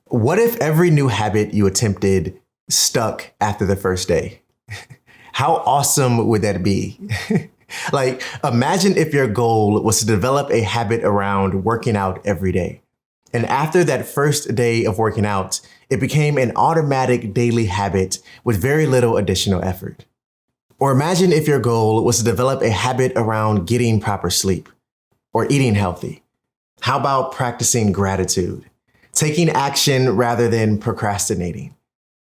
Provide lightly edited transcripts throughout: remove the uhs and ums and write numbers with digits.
What if every new habit you attempted stuck after the first day? How awesome would that be? Like, imagine if your goal was to develop a habit around working out every day. And after that first day of working out, it became an automatic daily habit with very little additional effort. Or imagine if your goal was to develop a habit around getting proper sleep or eating healthy. How about practicing gratitude, taking action rather than procrastinating?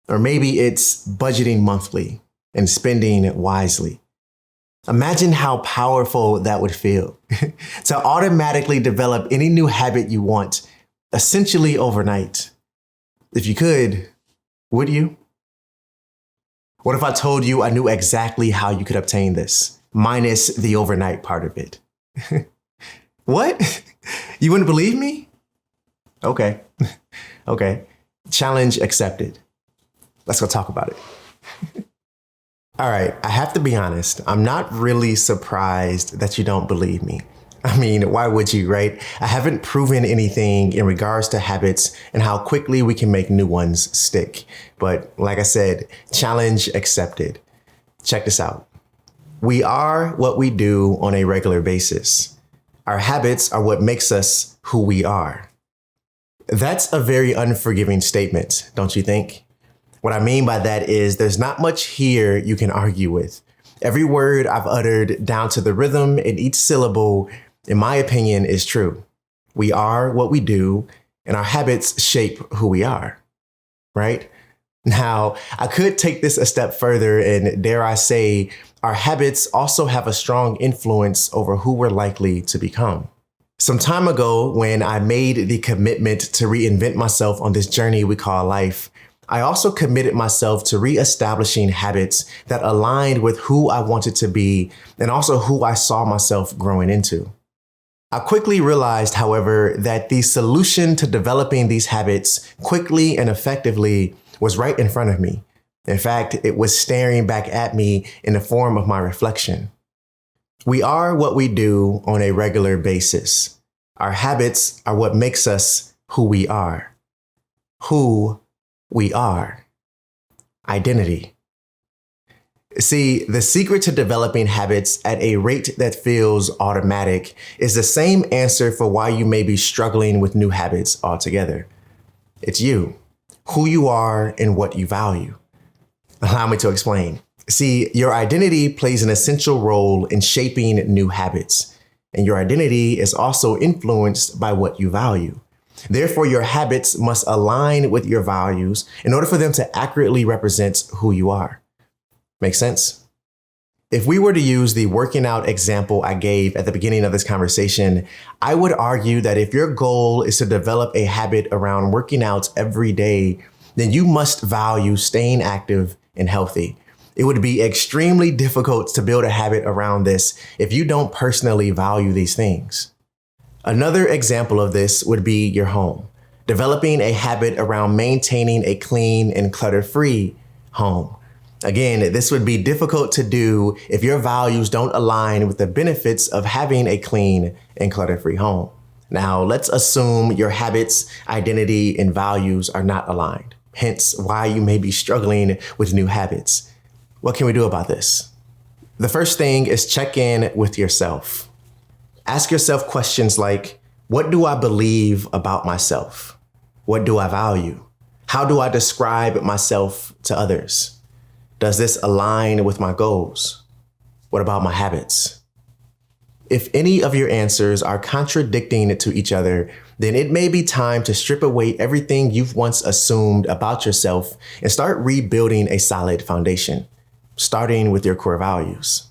Or maybe it's budgeting monthly and spending wisely. Imagine how powerful that would feel to automatically develop any new habit you want, essentially overnight. If you could, would you? What if I told you I knew exactly how you could obtain this, minus the overnight part of it? What? You wouldn't believe me? Okay. Okay. Challenge accepted. Let's go talk about it. All right, I have to be honest. I'm not really surprised that you don't believe me. I mean, why would you, right? I haven't proven anything in regards to habits and how quickly we can make new ones stick. But like I said, challenge accepted. Check this out. We are what we do on a regular basis. Our habits are what makes us who we are. That's a very unforgiving statement, don't you think? What I mean by that is there's not much here you can argue with. Every word I've uttered down to the rhythm in each syllable, in my opinion, is true. We are what we do, and our habits shape who we are, right? Now, I could take this a step further and dare I say, our habits also have a strong influence over who we're likely to become. Some time ago, when I made the commitment to reinvent myself on this journey we call life, I also committed myself to reestablishing habits that aligned with who I wanted to be and also who I saw myself growing into. I quickly realized, however, that the solution to developing these habits quickly and effectively was right in front of me. In fact, it was staring back at me in the form of my reflection. We are what we do on a regular basis. Our habits are what makes us who we are. Who we are. Identity. See, the secret to developing habits at a rate that feels automatic is the same answer for why you may be struggling with new habits altogether. It's you, who you are, and what you value. Allow me to explain. See, your identity plays an essential role in shaping new habits, and your identity is also influenced by what you value. Therefore, your habits must align with your values in order for them to accurately represent who you are. Make sense? If we were to use the working out example I gave at the beginning of this conversation, I would argue that if your goal is to develop a habit around working out every day, then you must value staying active and healthy. It would be extremely difficult to build a habit around this if you don't personally value these things. Another example of this would be your home. Developing a habit around maintaining a clean and clutter-free home. Again, this would be difficult to do if your values don't align with the benefits of having a clean and clutter-free home. Now, let's assume your habits, identity, and values are not aligned. Hence why you may be struggling with new habits. What can we do about this? The first thing is check in with yourself. Ask yourself questions like, what do I believe about myself? What do I value? How do I describe myself to others? Does this align with my goals? What about my habits? If any of your answers are contradicting to each other, then it may be time to strip away everything you've once assumed about yourself and start rebuilding a solid foundation, starting with your core values.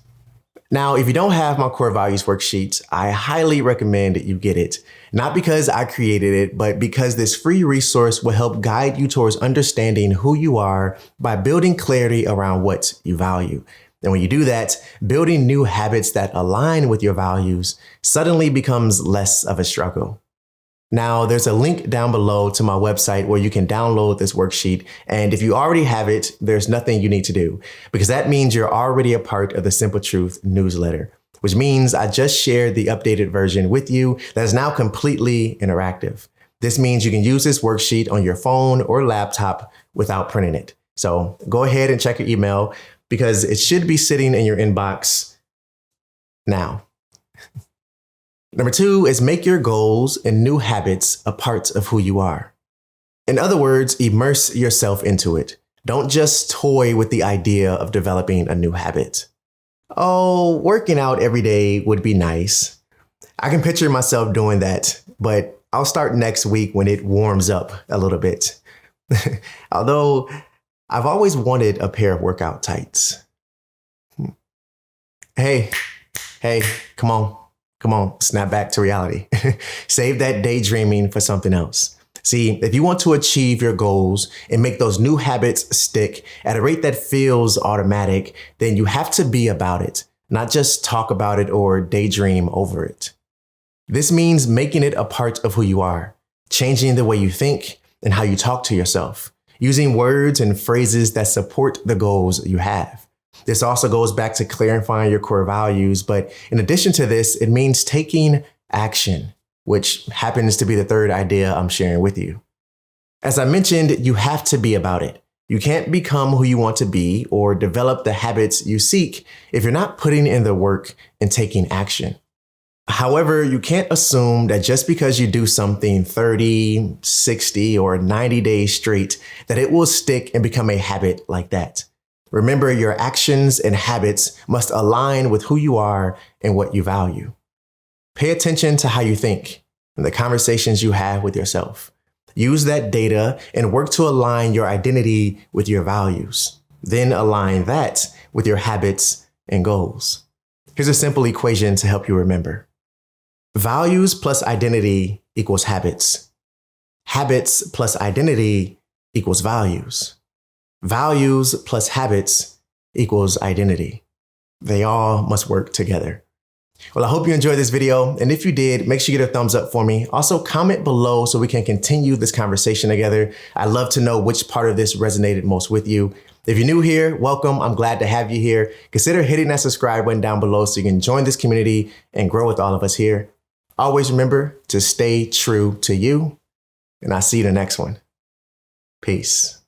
Now, if you don't have my core values worksheet, I highly recommend that you get it. Not because I created it, but because this free resource will help guide you towards understanding who you are by building clarity around what you value. And when you do that, building new habits that align with your values suddenly becomes less of a struggle. Now, there's a link down below to my website where you can download this worksheet. And if you already have it, there's nothing you need to do, because that means you're already a part of the Simple Truth newsletter, which means I just shared the updated version with you that is now completely interactive. This means you can use this worksheet on your phone or laptop without printing it. So go ahead and check your email because it should be sitting in your inbox now. Number 2 is make your goals and new habits a part of who you are. In other words, immerse yourself into it. Don't just toy with the idea of developing a new habit. Oh, working out every day would be nice. I can picture myself doing that, but I'll start next week when it warms up a little bit. Although I've always wanted a pair of workout tights. Hey, come on, snap back to reality. Save that daydreaming for something else. See, if you want to achieve your goals and make those new habits stick at a rate that feels automatic, then you have to be about it, not just talk about it or daydream over it. This means making it a part of who you are, changing the way you think and how you talk to yourself, using words and phrases that support the goals you have. This also goes back to clarifying your core values, but in addition to this, it means taking action, which happens to be the third idea I'm sharing with you. As I mentioned, you have to be about it. You can't become who you want to be or develop the habits you seek if you're not putting in the work and taking action. However, you can't assume that just because you do something 30, 60, or 90 days straight, that it will stick and become a habit like that. Remember, your actions and habits must align with who you are and what you value. Pay attention to how you think and the conversations you have with yourself. Use that data and work to align your identity with your values. Then align that with your habits and goals. Here's a simple equation to help you remember. Values plus identity equals habits. Habits plus identity equals values. Values plus habits equals identity. They all must work together. Well, I hope you enjoyed this video. And if you did, make sure you get a thumbs up for me. Also, comment below so we can continue this conversation together. I'd love to know which part of this resonated most with you. If you're new here, welcome. I'm glad to have you here. Consider hitting that subscribe button down below so you can join this community and grow with all of us here. Always remember to stay true to you, and I'll see you in the next one. Peace.